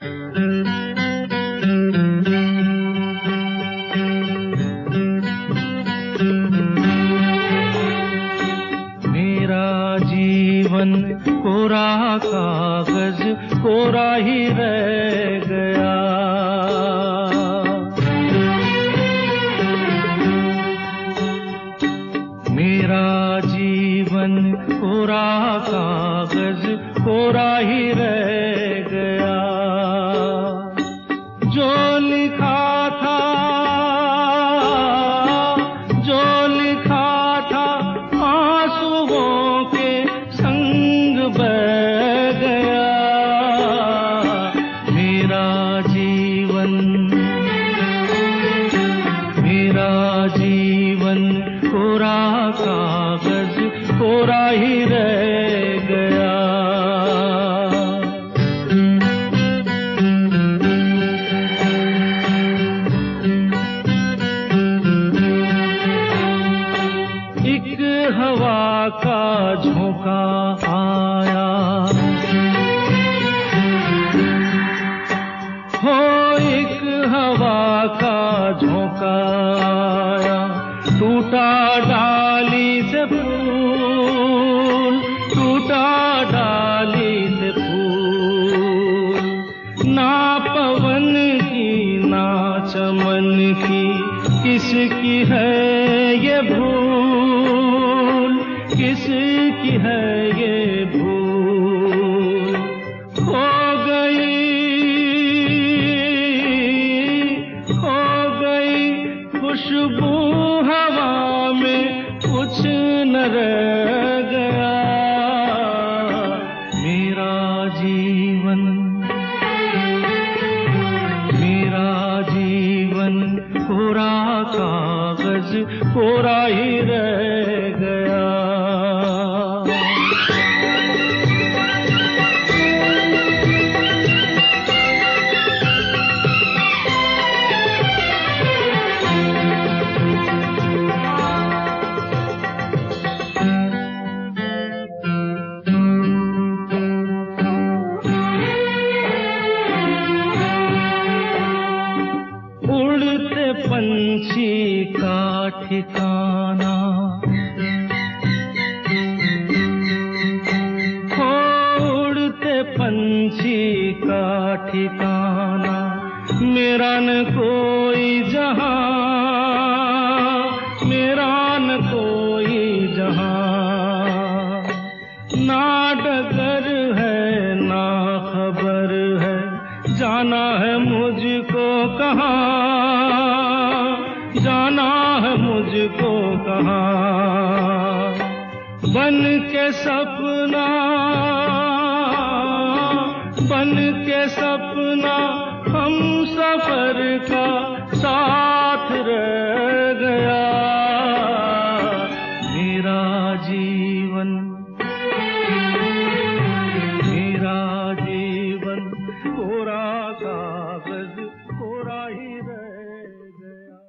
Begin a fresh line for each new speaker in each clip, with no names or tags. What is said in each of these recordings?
मेरा जीवन कोरा कागज कोरा ही रह गया। मेरा जीवन कोरा कागज कोरा ही रह गया। जो लिखा था, जो लिखा था आंसुओं के संग बह गया। मेरा जीवन कोरा कागज कोरा ही रह गया। एक हवा का झोंका आया, हो एक हवा का झोंका आया। टूटा डाली से फूल, टूटा डाली से फूल। ना पवन की ना चमन की किसकी है ये भूल, किसकी है ये भूल। खो गई खुशबू हवा में, कुछ न रह गया। मेरा जीवन कोरा कागज कोरा ही रह गया। पंछी का ठिकाना, हो उड़ते पंछी का ठिकाना। मेरा न कोई जहां, मेरा न कोई जहां। ना डगर है ना खबर है, जाना है मुझको कहाँ, जाना है मुझको कहाँ। बन के सपना, बन के सपना हम सफर का साथ रह गया। मेरा जीवन कोरा कागज कोरा ही रह गया।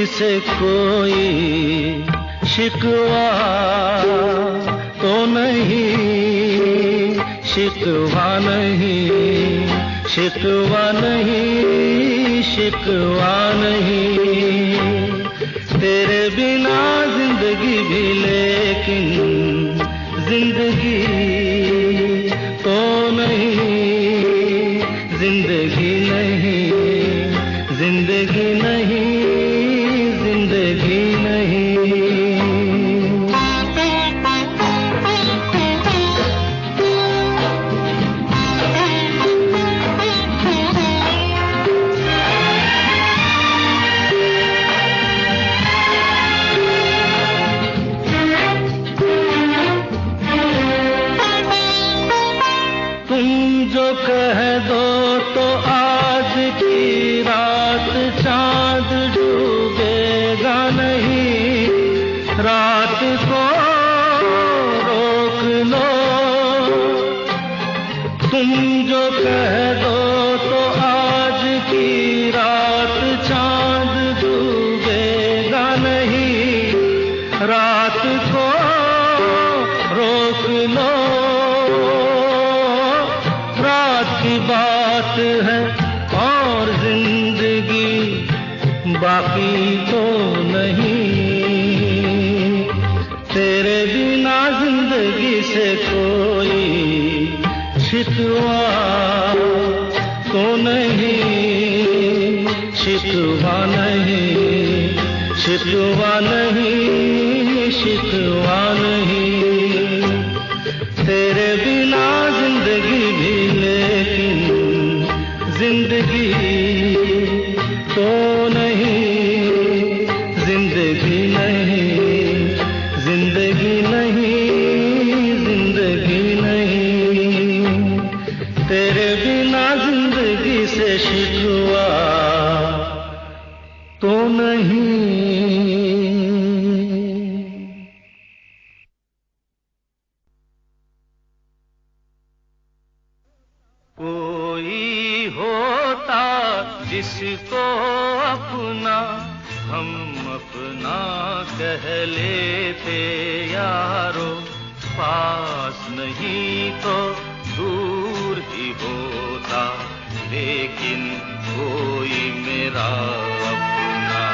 से कोई शिकवा तो नहीं, शिकवा नहीं, शिकवा नहीं, शिकवा नहीं। तेरे बिना जिंदगी भी लेकिन जिंदगी तो नहीं, जिंदगी नहीं, जिंदगी नहीं, जिंदगी नहीं। तुम जो कह दो तो आज की रात चांद डूबेगा नहीं, रात को रोक लो। तुम जो कह दो तो आज की रात चांद डूबेगा नहीं, रात को रोक लो। रात की बात है और जिंदगी बाकी तो नहीं। तेरे बिना जिंदगी से कोई शिकवा तो नहीं, शिकवा नहीं, शिकवा नहीं, शिकवा नहीं। तेरे बिना जिंदगी भी लेकिन जिंदगी तो नहीं, जिंदगी नहीं, जिंदगी नहीं, जिंदगी नहीं। तेरे बिना जिंदगी से शिकवा तो नहीं। कोई होता जिसको अपना हम अपना कह लेते यारो, पास नहीं तो दूर ही होता, लेकिन कोई मेरा अपना।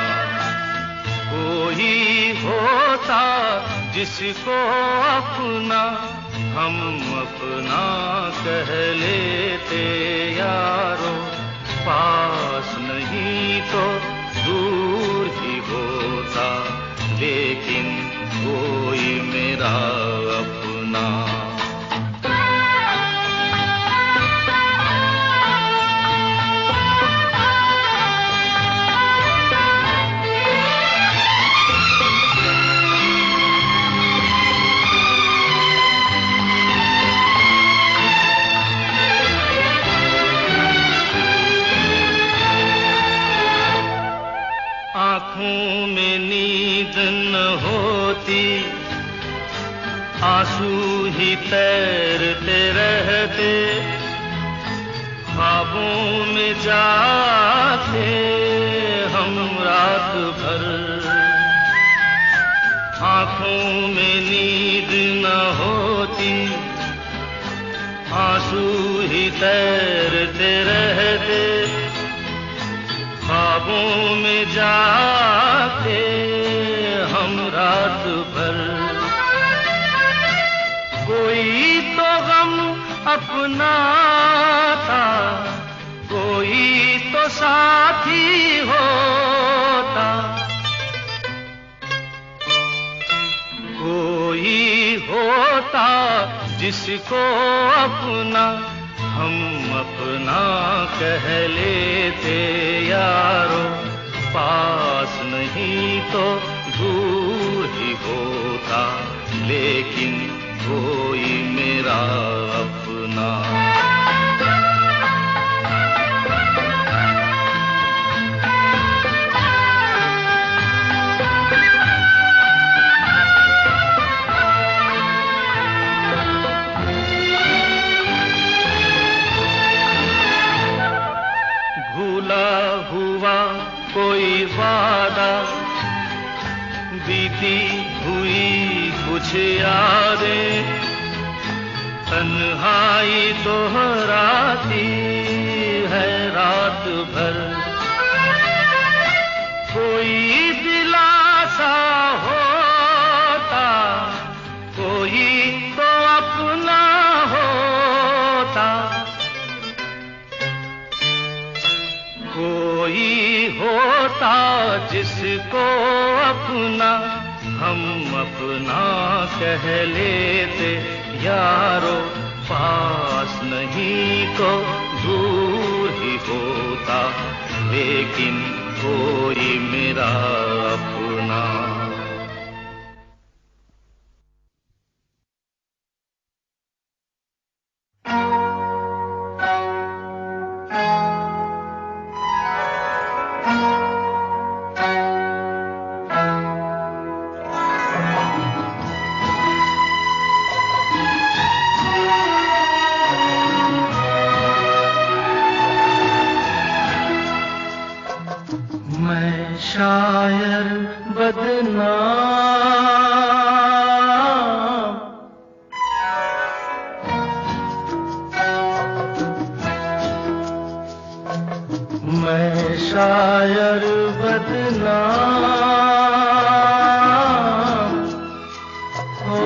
कोई होता जिसको अपना हम अपना कह लेते यारो, पास नहीं तो दूर ही होता, लेकिन कोई मेरा अपना। आँखों में नींद न होती, आंसू ही तैरते रहते, ख्वाबों में जाते हम रात भर। आँखों में नींद न होती, आंसू ही तैरते रहते, ख्वाबों में जाते हम रात भर। कोई तो गम अपना था, कोई तो साथी होता, कोई होता जिसको अपना हम अपना कह लेते यारो, पास नहीं तो दूर लेकिन कोई मेरा अपना। भूला हुआ कोई वादा, बीती हुई कुछ यादें, तन्हाई दोहराती है रात भर। कोई दिलासा होता, कोई तो अपना होता, कोई होता जिसको अपना हम अपना कह लेते। यारो पास नहीं तो दूर ही होता, लेकिन कोई मेरा अपना।
मैं शायर बदनाम, मैं शायर बदनाम, ओ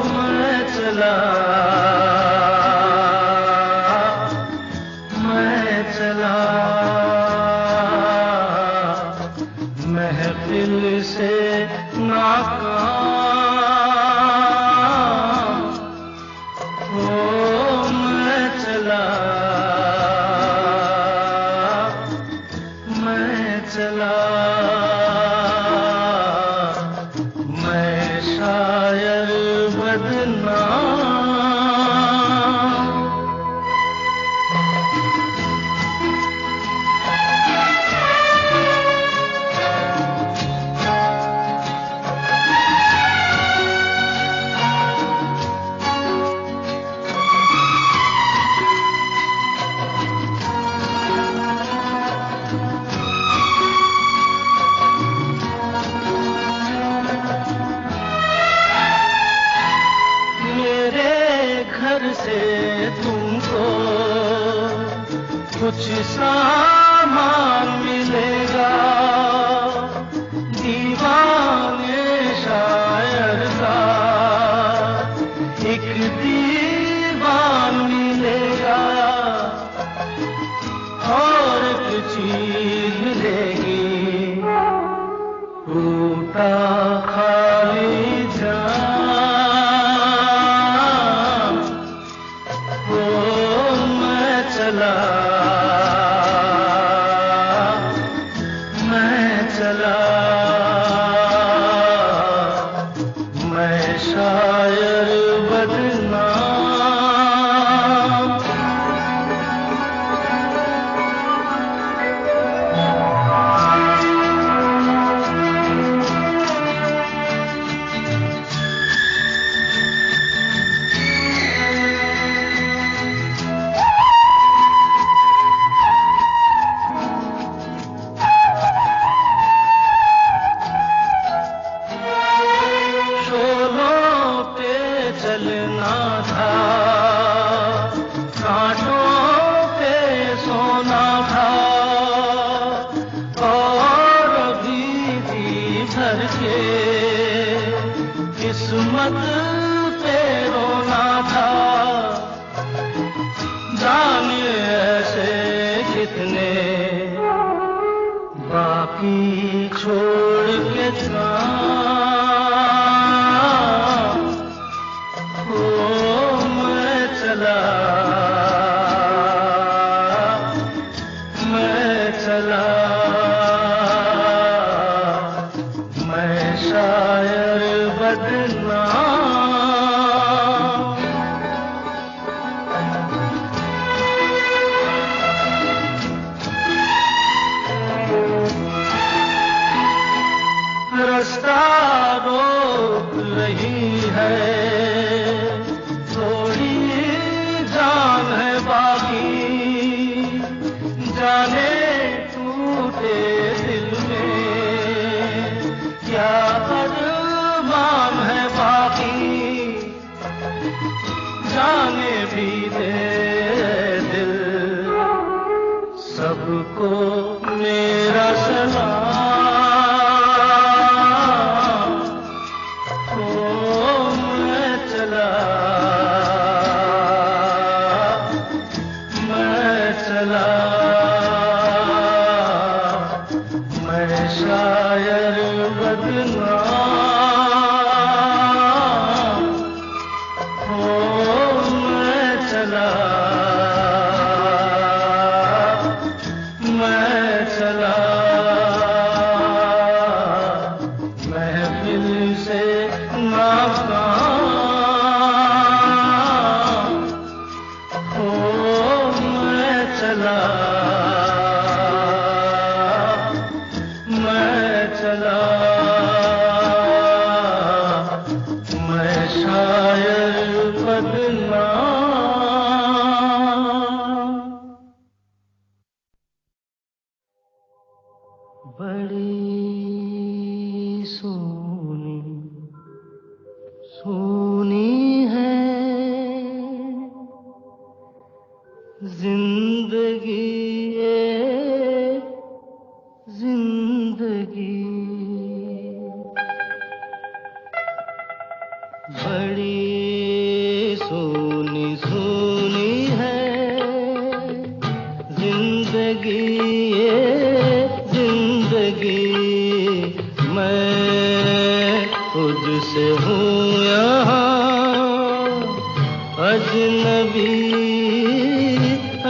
मैं चला, मैं चला महफिल से नाकाम, ओ मैं चला, मैं चला, मैं शायर बदनाम। घर से तुमको कुछ सामान मिलेगा, दीवाने शायर का एक दीवान मिलेगा, और एक चीज मिलेगी टूटा खाली जान। चला, मैं चला, मैं शायर बदनाम। चलना था, कांटों पे सोना था, और अभी भी भर के किस्मत पे रोना था। जाने ऐसे कितने बाकी छोड़ के चला, मैं चला, मैं शायर बदनाम। रोक रही है, थोड़ी जान है बाकी, जाने टूटे दिल में क्या अरमान है बाकी, जाने भी दे दिल। सबको मेरा सलाम, मैं चला, मैं शायर बदनाम, मैं चला, महफिल से नाकाम, मैं चला, मैं शायर बदनाम। बड़ी सोनी सोनी है जिंदगी, ये जिंदगी, बड़ी सोनी सोनी है जिंदगी, ये जिंदगी। मैं खुद से हूँ यहाँ अजनबी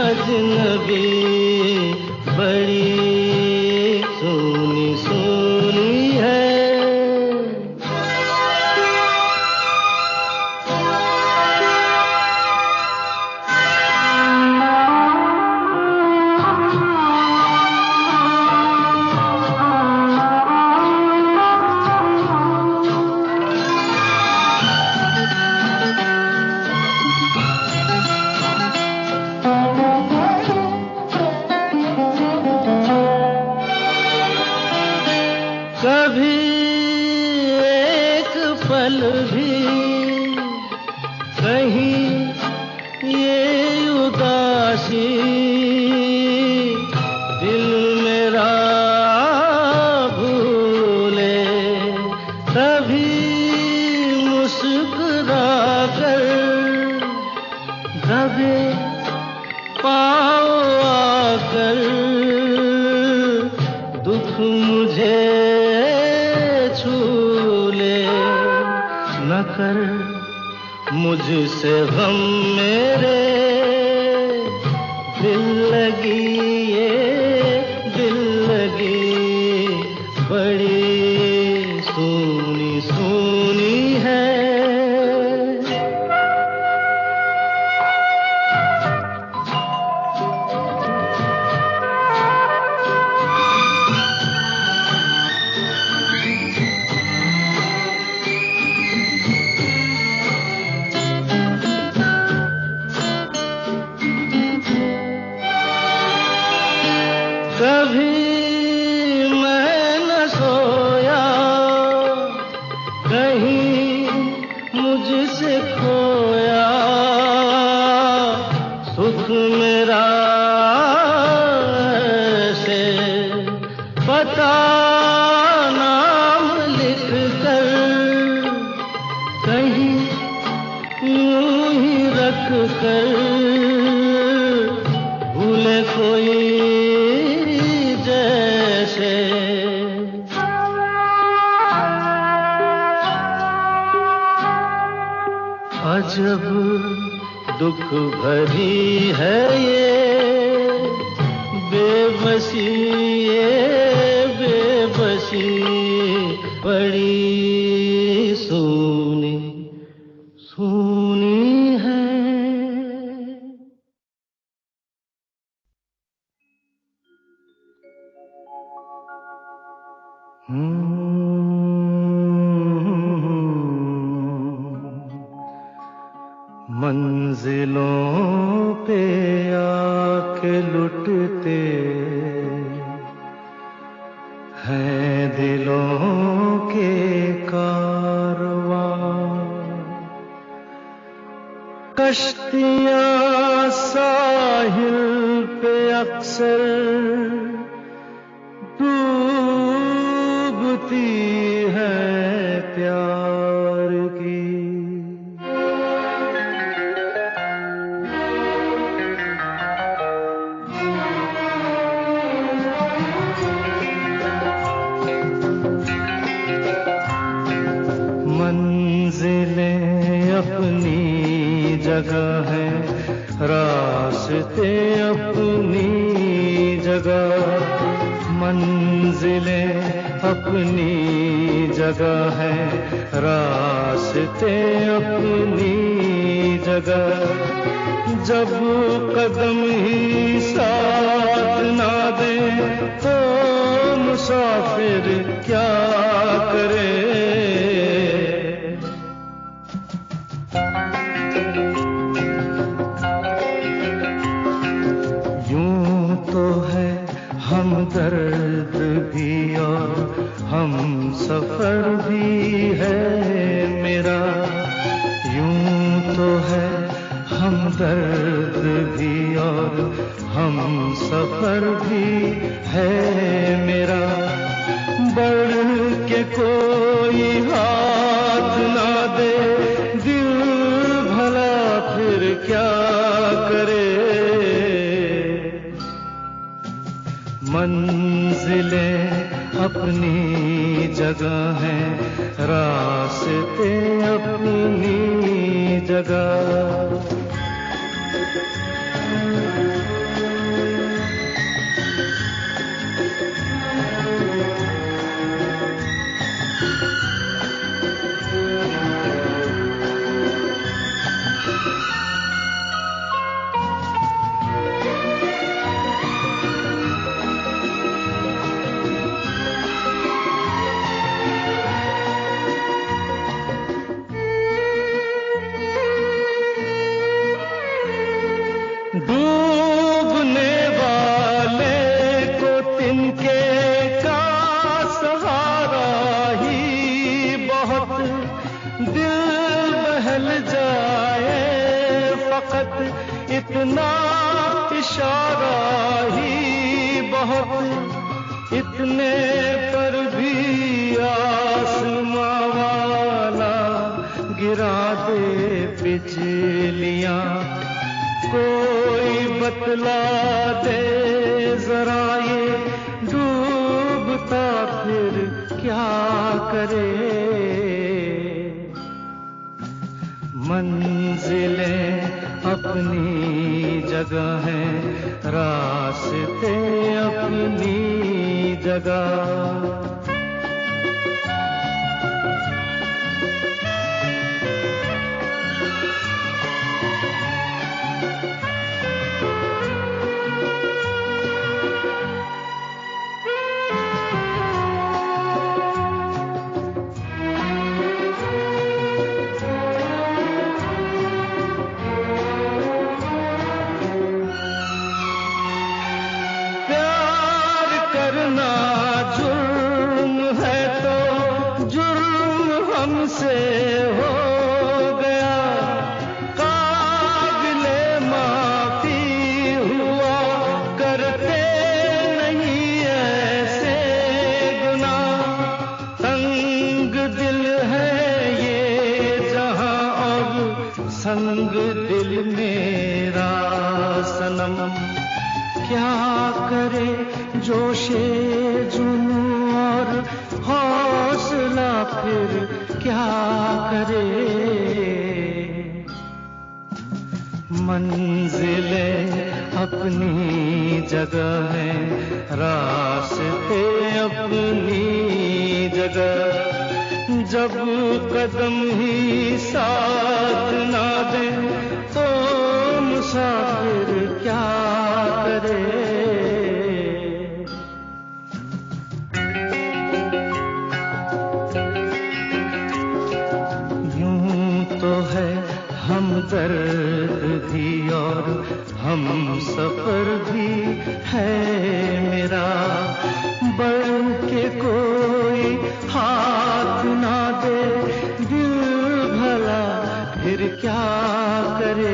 अजनबी, बड़ी सोनी सोनी है। कभी एक पल भी कहीं ये उदासी दिल मेरा भूले, कभी मुस्कुरा कर दबे पाँव आकर दुख मुझे न कर मुझसे गम मेरे दिल लगी, ये दिल लगी, बड़ी सोनी सोनी है। कभी मैं न सोया, कहीं मुझसे खोया, सुख मेरा से पता नाम लिख कर कहीं यूं ही रख कर भूले कोई जैसे। अजब दुख भरी है ये बेबसी, ये बेबसी, बड़ी सोनी सोनी है। कश्तियाँ साहिल पे अक्सर डूबती है प्यार की। मंजिलें अपनी जगह है, रास्ते अपनी जगह। मंजिलें अपनी जगह है, रास्ते अपनी जगह। जब कदम ही साथ ना दे तो मुसाफिर क्या करे। दर्द भी और हम सफर भी है मेरा। यूं तो है हम दर्द भी और हम सफर भी है मेरा। बढ़ के कोई हाथ ना दे दिल भला फिर क्या करे। मंजिलें अपनी जगह हैं, रास्ते अपनी जगह। डूबने वाले को तिनके का सहारा ही बहुत। दिल बहल जाए फकत इतना इशारा ही बहुत। इतने पर भी आसमां वाला गिरा दे बिजलियां। कोई बतला दे जरा ये डूबता फिर क्या करे। मंजिलें अपनी जगह हैं, रास्ते अपनी जगह। हमसे हो गया काबिले माफी हुआ करते नहीं ऐसे गुनाह। तंग दिल है ये जहां और संग दिल मेरा सनम। क्या करे जोशे जुनून और हौसला फिर क्या करे। मंजिलें अपनी जगह है, रास्ते अपनी जगह। जब कदम ही साथ ना दे तो मुसाफिर क्या करे। हम दर्द भी और हम सफर भी है मेरा। बढ़ के कोई हाथ ना दे दिल भला फिर क्या करे।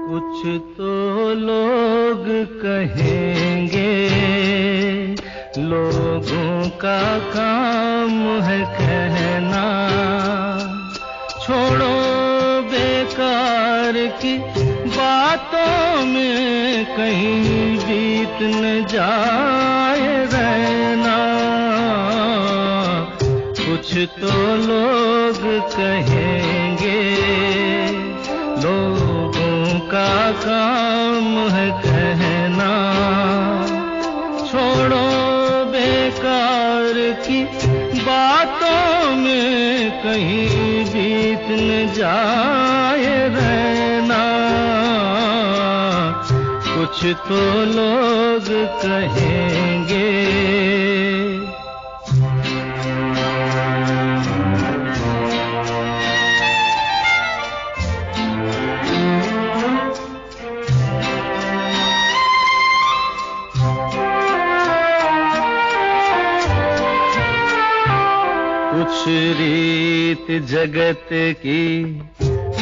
कुछ तो लोग कहेंगे, लोगों का काम है कहना, छोड़ो बेकार की बातों में कहीं बीत न जाए रहना। कुछ तो लोग कहेंगे, लोगों का काम है कहना, छोड़ो बेकार की बातों में कहीं बीत न जाए रहना। कुछ तो लोग कहेंगे। कुछ रीत जगत की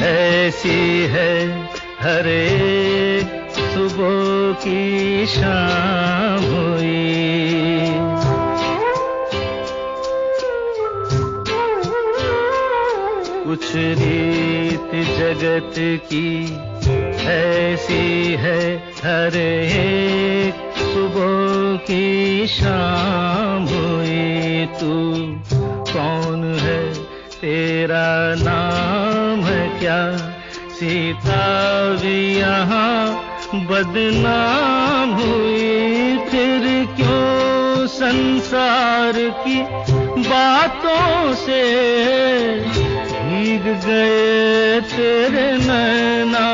ऐसी है, हर एक सुबह की शाम हुई। कुछ रीत जगत की ऐसी है, हर एक सुबह की शाम हुई। तू कौन है, तेरा नाम है क्या? सीता भी यहाँ बदनाम हुई। फिर क्यों संसार की बातों से भीग गए तेरे नैना?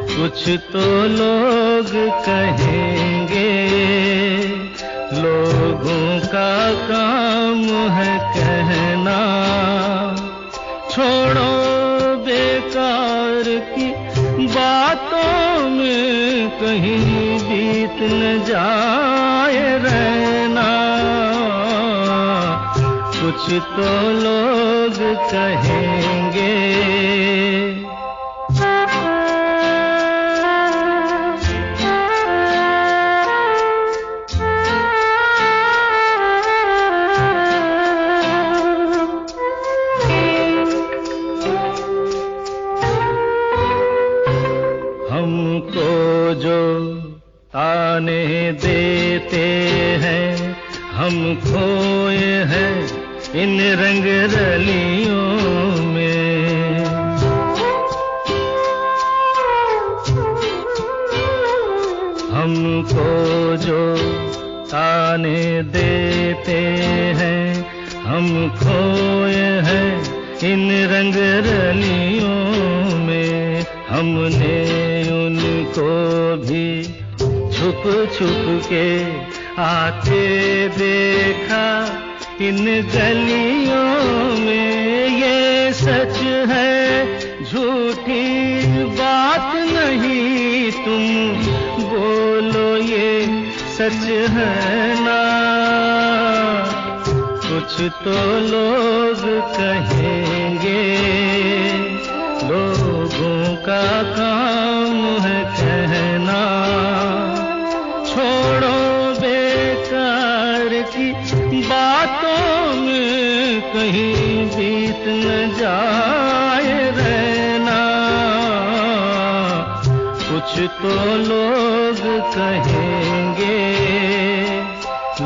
कुछ तो लोग कहेंगे, लोगों का काम है कहना, छोड़ो बेकार की बातों में कहीं बीत न जाए रहना। कुछ तो लोग कहेंगे। हमको जो ताने देते हैं, हम खोए हैं इन रंग रलियों में। हमको जो ताने देते हैं, हम खोए हैं इन रंग रलियों में। हमने उनको भी छुप छुप के आते देखा इन गलियों में। ये सच है, झूठी बात नहीं, तुम बोलो ये सच है ना? कुछ तो लोग कहेंगे, लोगों का काम है कहना, छोड़ो बेकार की बातों में कहीं बीत न जाए रहना। कुछ तो लोग कहेंगे,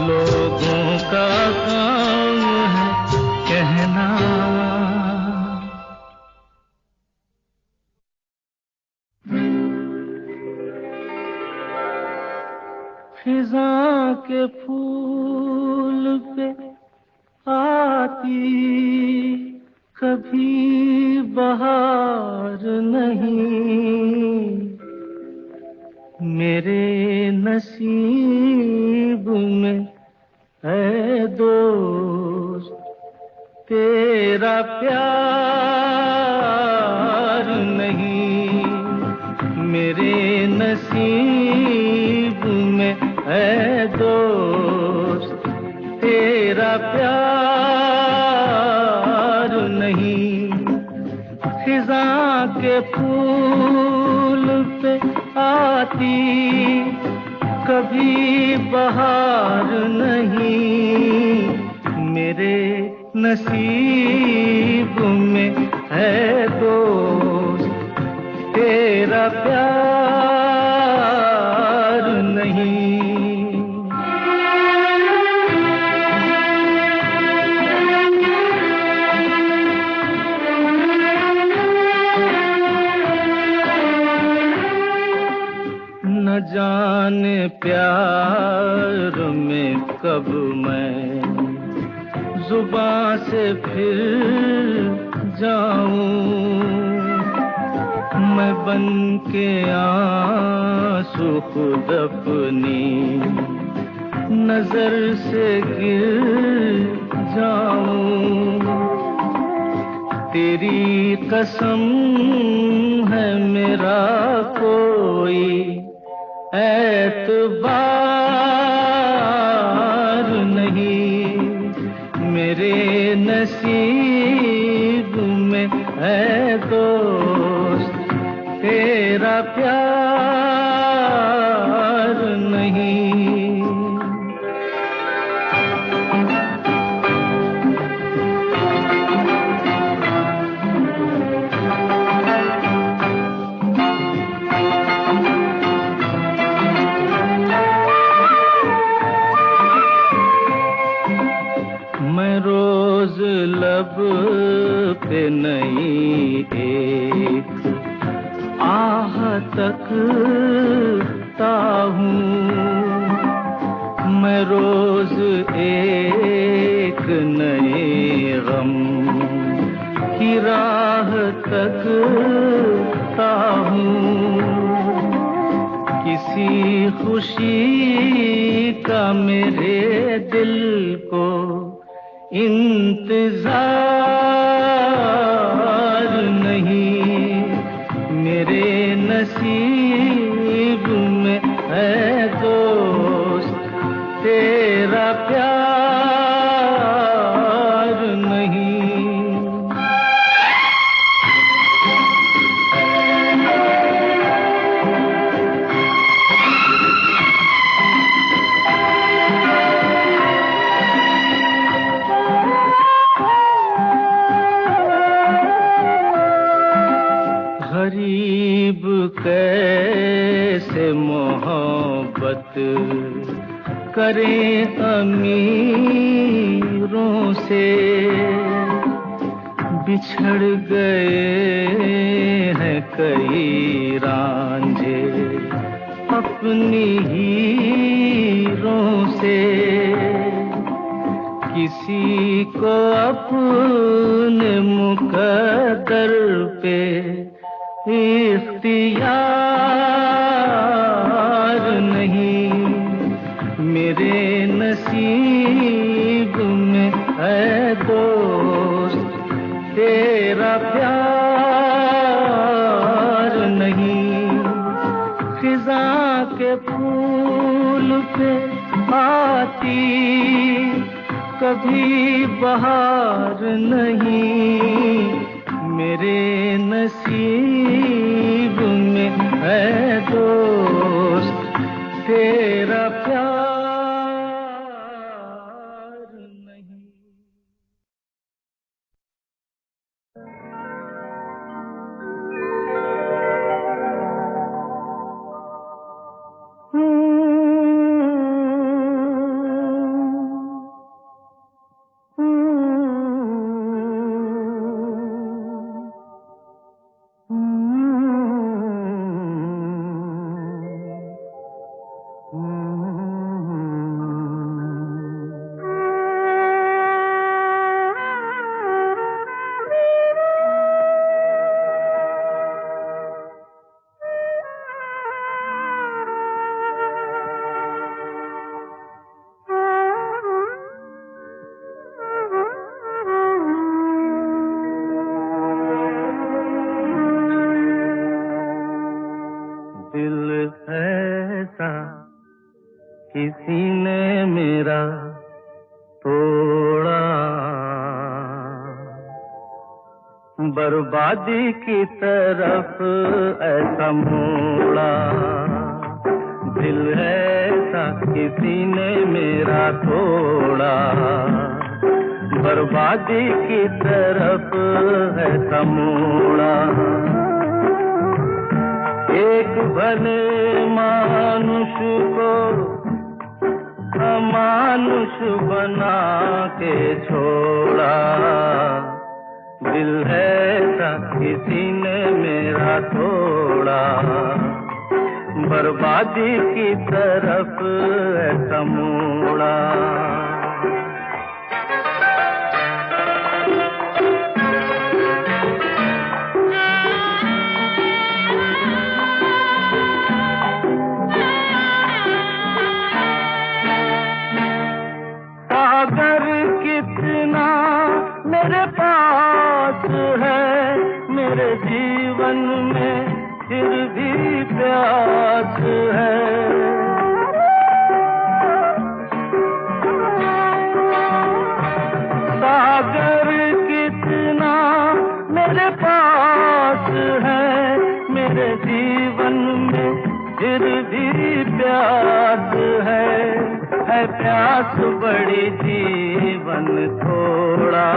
लोगों का काम है कहना। फिजा के फूल पे आती है दोस्त तेरा प्यार नहीं मेरे नसीब में है दोस्त तेरा प्यार नहीं खिज़ा के फूल पे आती कभी बहार नहीं मेरे नसीब में है दोस्त तेरा प्यार नहीं न जाने प्यार में कब मैं जुबां से फिर जाऊं मैं बन के आंसू खुद अपनी नजर से गिर जाऊं तेरी कसम है मेरा कोई एतबार नहीं मेरे नसीब में है दोस्त तेरा प्यार नहीं लब पे नई एक आह तकता हूँ मैं रोज एक नए गम की राह तकता हूँ किसी खुशी का मेरे दिल को इंतजार नहीं मेरे नसीब में है दोस्त तेरा प्यार नहीं गरीब कैसे मोहब्बत करें अमीरों से बिछड़ गए हैं कई रांझे अपनी हीरों से किसी को अपने मुकद्दर पे इख्तियार नहीं मेरे नसीब में है दोस्त तेरा प्यार नहीं खिज़ा के फूल पे आती कभी बहार नहीं मेरे नसीब में है दोस्त तेरा प्यार नहीं
बर्बादी की तरफ ऐसा मोड़ा, दिल ऐसा किसी ने मेरा तोड़ा, बर्बादी की तरफ ऐसा मोड़ा। एक भले मानुष को अमानुष बना के छोड़ा, दिल ऐसा किसी ने मेरा तोड़ा, बर्बादी की तरफ ऐसा मोड़ा। सागर कितना मेरे पास है, मेरे जीवन में फिर भी प्यास है। सागर कितना मेरे पास है, मेरे जीवन में फिर भी प्यास है प्यास बड़ी जीवन थोड़ा,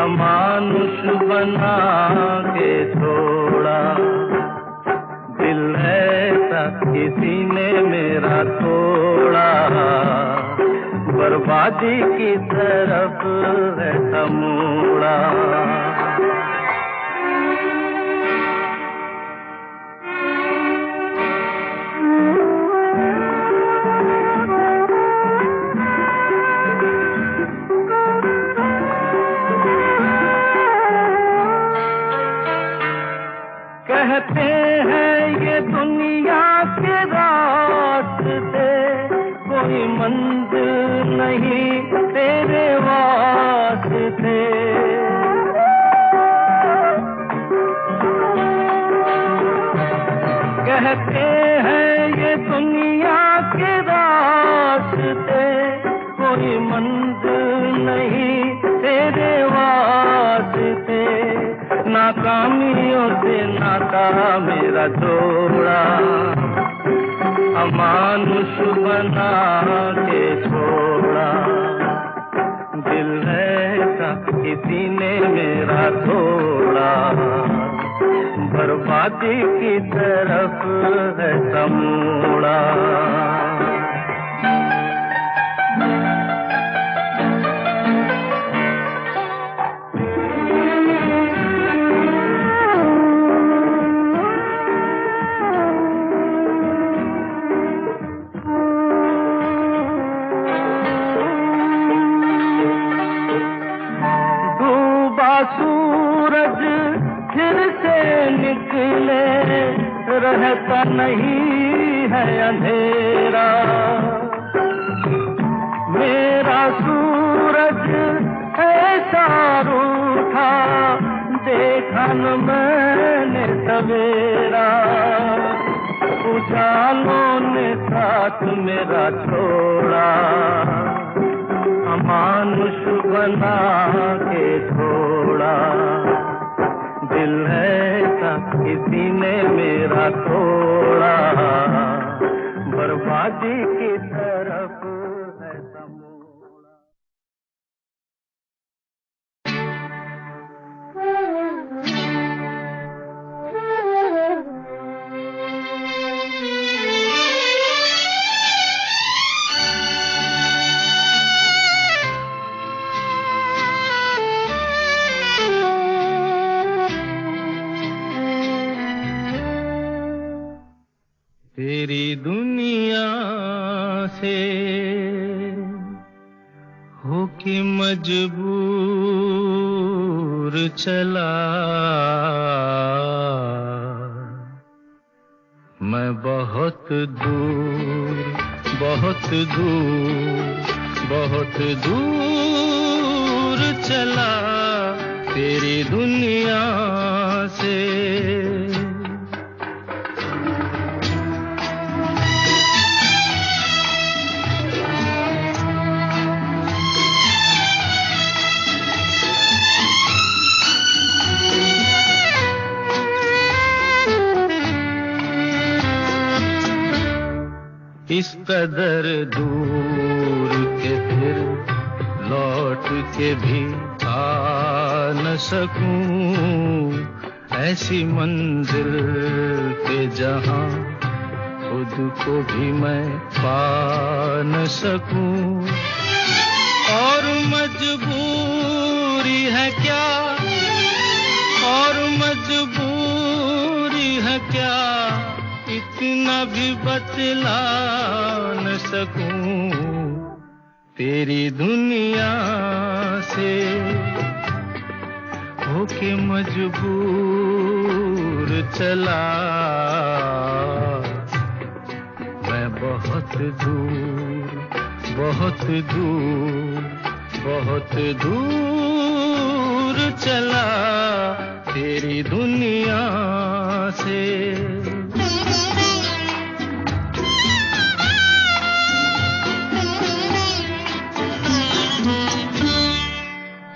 अमानुष बना के छोड़ा, दिल ऐसा किसी ने मेरा तोड़ा, बर्बादी की तरफ ऐसा मोड़ा। कहते हैं ये दुनिया के रास्ते, कोई मंजिल नहीं तेरे वास्ते। कहते हैं ये दुनिया के रास्ते, कोई मंजिल नहीं तेरे वास्ते। नाकामियों से नाता मेरा जोड़ा, अमानुष बना के छोड़ा, दिल ऐसा किसी ने मेरा तोड़ा, बर्बादी की तरफ ऐसा मोड़ा। सूरज फिर से निकले, रहता नहीं है अंधेरा। मेरा सूरज ऐसा रूठा, देखा न मैंने सवेरा। उजालों ने साथ मेरा छोड़ा, अमानुष बना के छोड़ा, दिल ऐसा किसी ने मेरा तोड़ा, बर्बादी की तरफ ऐसा मोड़ा। तेरी दुनिया से होके मजबूर चला, मैं बहुत दूर बहुत दूर बहुत दूर चला तेरी दुनिया से। इस कदर दूर के फिर लौट के भी आ न सकूं, ऐसी मंजिल के जहां खुद को भी मैं पा न सकूं। और मजबूरी है क्या, और मजबूरी है क्या, इतना भी बतला न सकूं तेरी दुनिया से होके मजबूर चला मैं बहुत दूर, बहुत दूर, बहुत दूर चला तेरी दुनिया से।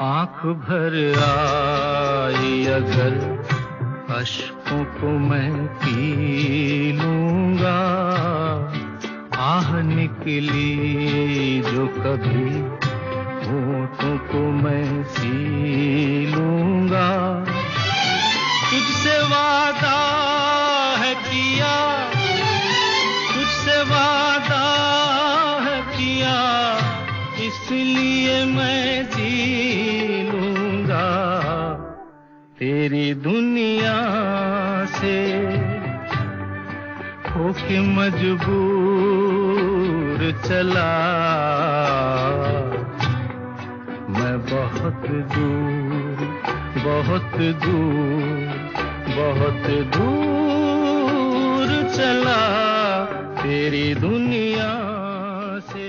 आँख भर आई अगर अश्कों को मैं पी लूंगा, आह निकली जो कभी होठों को मैं सी लूंगा। तुझसे वादा है किया, तुझसे वादा है किया, इसलिए मैं जी लूंगा तेरी दुनिया से होके मजबूर चला मैं बहुत दूर, बहुत दूर, बहुत दूर चला तेरी दुनिया से।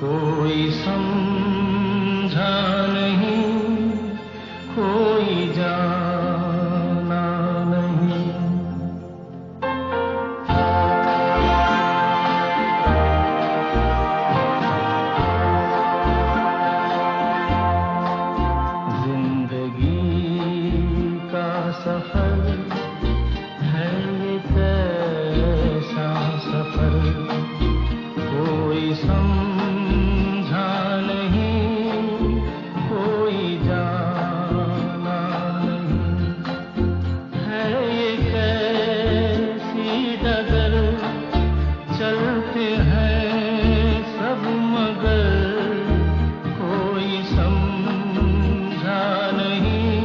कोई समझा नहीं, कोई जाना नहीं। जिंदगी का सफर है ये कैसा सफर, कोई समझा नहीं, कोई जाना नहीं। है ये कैसी डगर, चलते हैं सब मगर, कोई समझा नहीं,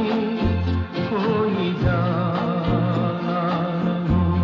कोई जाना नहीं।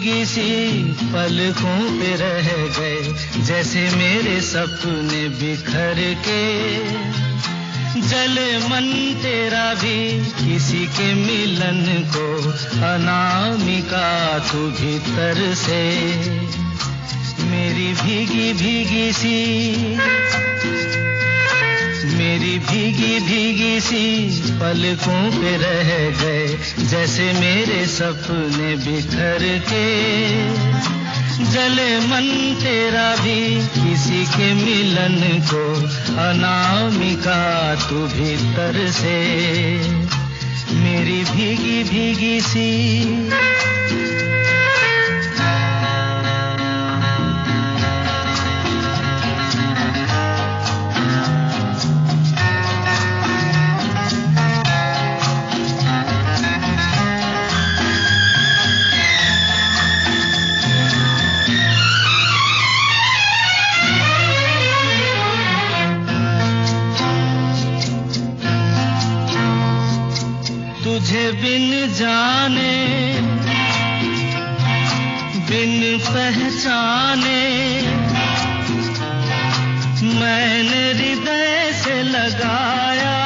भीगी सी पलकों पे रह गए, जैसे मेरे सपने बिखर के। जले मन तेरा भी किसी के मिलन को, अनामिका तू भीतर से। मेरी भीगी भीगी सी, मेरी भीगी भीगी सी पलकों पे रह गए, जैसे मेरे सपने बिखर के। जले मन तेरा भी किसी के मिलन को, अनामिका तू भीतर से। मेरी भीगी भीगी सी। तुझे बिन जाने बिन पहचाने, मैंने हृदय से लगाया।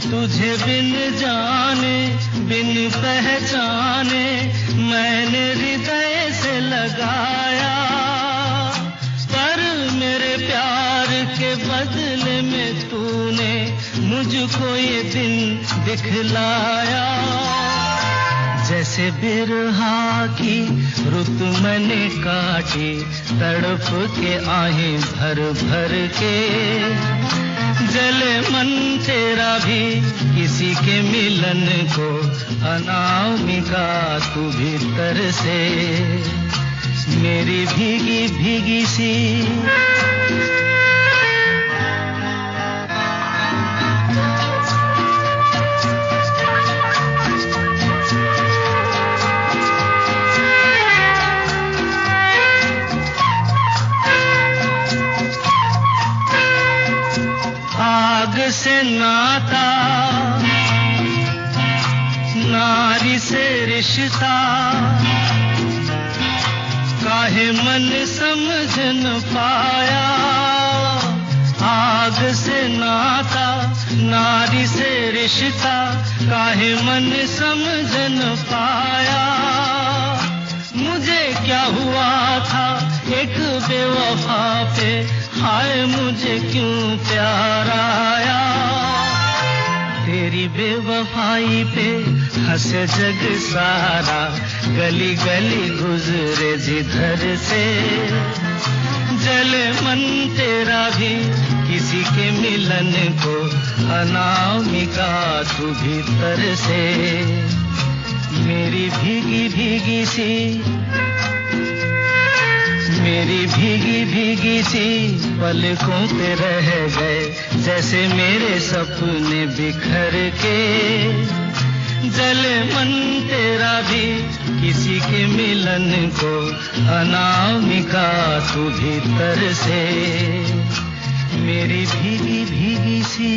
तुझे बिन जाने बिन पहचाने, मैंने हृदय से लगाया। पर मेरे प्यार के बदले में तूने मुझको ये दिन दिखलाया। जैसे बिरहा की रुत मैंने काटी, तड़प के आहें भर भर के। जले मन तेरा भी किसी के मिलन को, अनामिका तू भीतर से। मेरी भीगी भीगी सी। आग से नाता, नारी से रिश्ता, काहे मन समझ न पाया। आग से नाता, नारी से रिश्ता, काहे मन समझ न पाया। मुझे क्या हुआ था एक बेवफा पे, हाय मुझे क्यों प्यार आया। तेरी बेवफाई पे हंसे जग सारा, गली गली गुजरे जिधर से। जले मन तेरा भी किसी के मिलन को, अनामिका तू भीतर से। मेरी भीगी भीगी सी, मेरी भीगी भीगी सी पलकों पे रह गए, जैसे मेरे सपने बिखर के। जले मन तेरा भी किसी के मिलन को, अनामिका तू भीतर से। मेरी भीगी भीगी सी।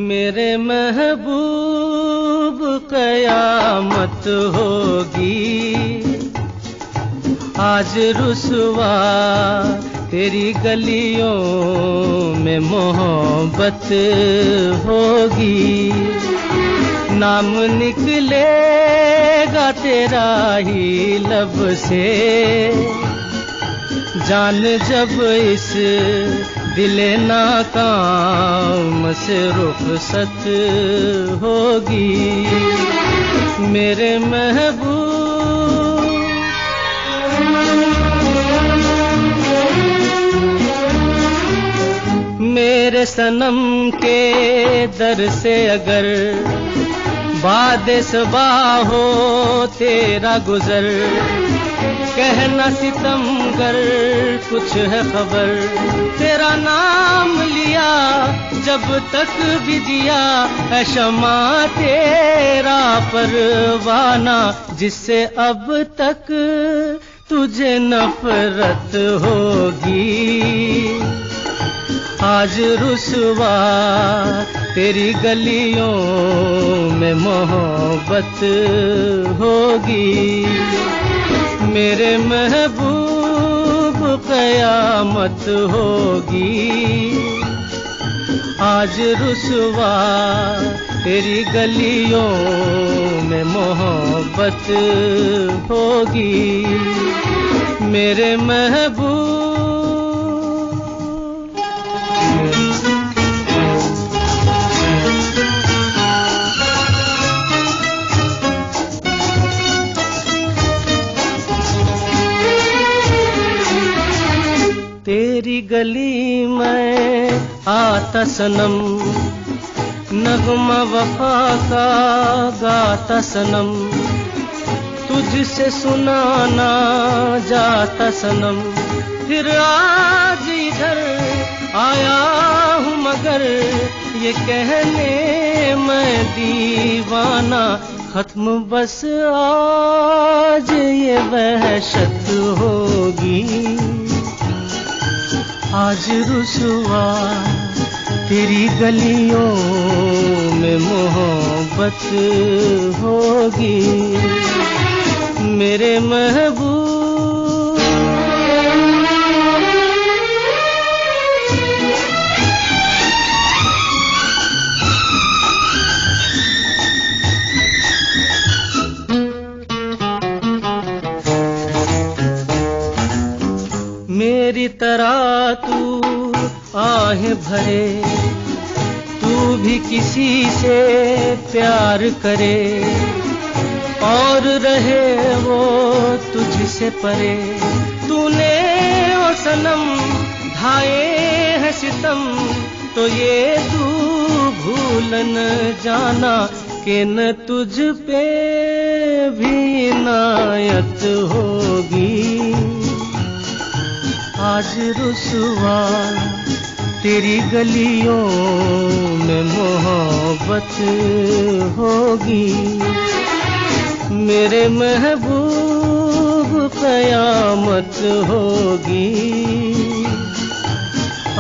मेरे महबूब कयामत होगी, आज रुसवा तेरी गलियों में मोहब्बत होगी। नाम निकलेगा तेरा ही लब से, जान जब इस दिले नाकाम से रुखसत होगी। मेरे महबूब मेरे सनम के दर से अगर बादे सबा हो तेरा गुजर, कहना सितमगर कुछ है खबर। तेरा नाम लिया जब तक भी जिया, है शमा तेरा परवाना, जिससे अब तक तुझे नफरत होगी। आज रुसवा तेरी गलियों में मोहब्बत होगी। मेरे महबूब क़यामत होगी। आज रुसवा तेरी गलियों में मोहब्बत होगी। मेरे महबूब तेरी गली में आता सनम, नगमा वफा का गाता सनम, तुझसे सुनाना जाता सनम। फिर आज इधर आया हूँ मगर ये कहने मैं दीवाना, खत्म बस आज ये वहशत होगी। आज रुसवा तेरी गलियों में मोहब्बत होगी। मेरे महबूब मेरी तरह तू आहें भरे, तू भी किसी से प्यार करे, और रहे वो तुझसे परे। तूने ओ सनम ढाए हैं सितम, तो ये तू भूल न जाना कि न तुझ पे भी इनायत होगी। आज रुसवा तेरी गलियों में मोहब्बत होगी। मेरे महबूब क़यामत होगी।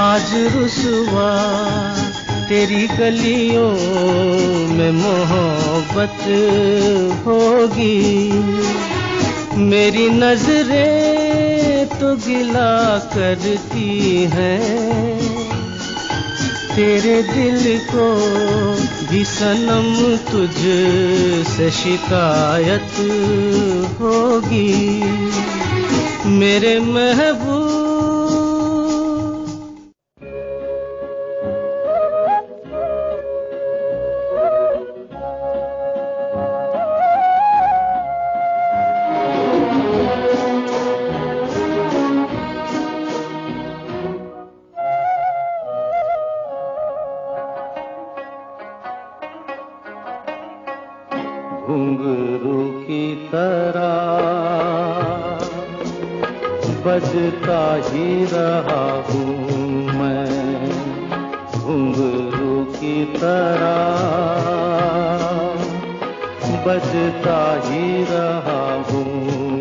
आज रुसवा तेरी गलियों में मोहब्बत होगी। मेरी नजरें तो गिला करती हैं, तेरे दिल को भी सनम तुझ से शिकायत होगी। मेरे महबूब घुंघरू की तरह बजता ही रहा हूँ मैं, घुंघरू की तरह बजता ही रहा हूँ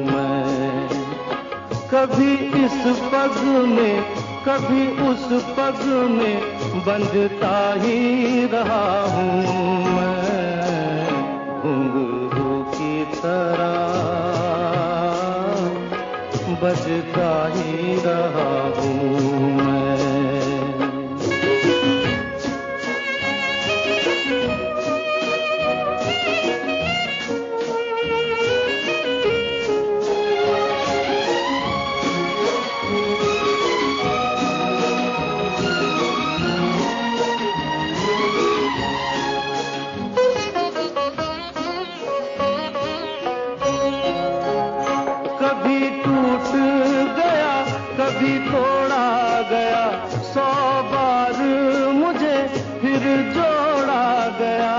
मैं। कभी इस पग में कभी उस पग में बंधता ही रहा हूँ मैं, घुंघरू की तरह बजता ही रहा हूँ मैं। कभी टूट गया कभी तोड़ा गया, 100 बार मुझे फिर जोड़ा गया।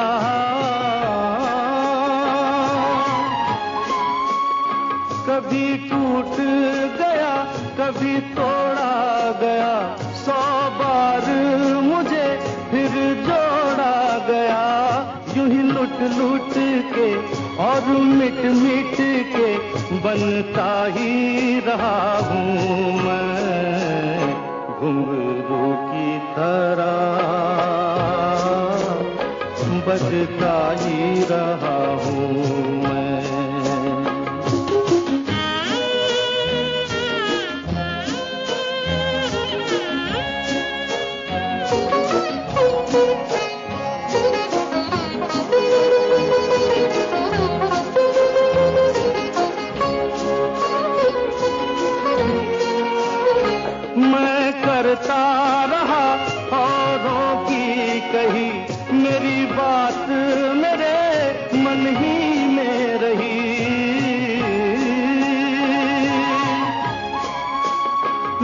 लूट के और मिट मिट के बनता ही रहा हूँ मैं, घुंघरू की तरह बजता ही रहा हूँ मैं। मैं करता रहा औरों की कही, मेरी बात मेरे मन ही में रही।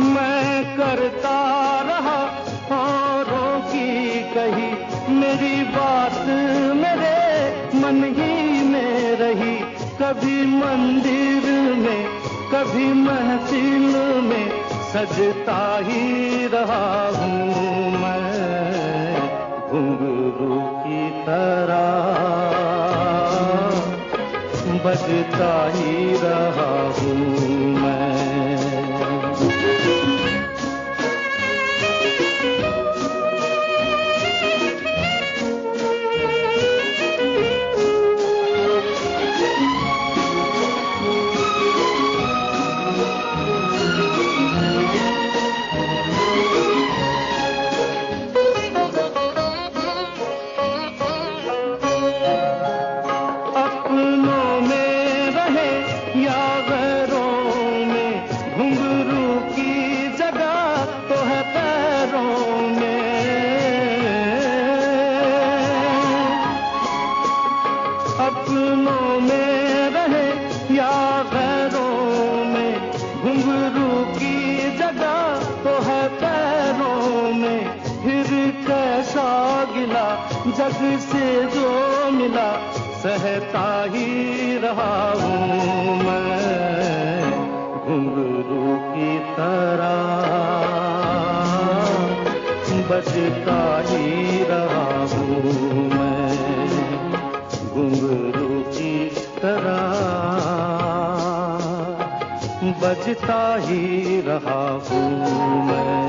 मैं करता रहा औरों की कही, मेरी बात मेरे मन ही में रही। कभी मंदिर में कभी महफिल में सजता ही रहा हूँ मैं, घुंघरू की तरह बजता ही रहा हूँ मैं। अपनों में रहे या गैरों में, घुंघरू की जगह तो है पैरों में। फिर कैसा गिला जग से जो मिला, सहता ही रहा हूँ मैं, घुंघरू की तरह बजता ही रहा हूँ मैं, घुंघरू की तरह बजता ही रहा हूँ मैं,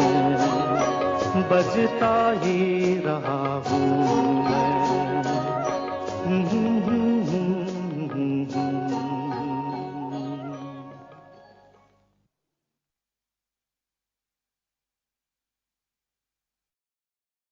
बजता ही रहा हूँ मैं।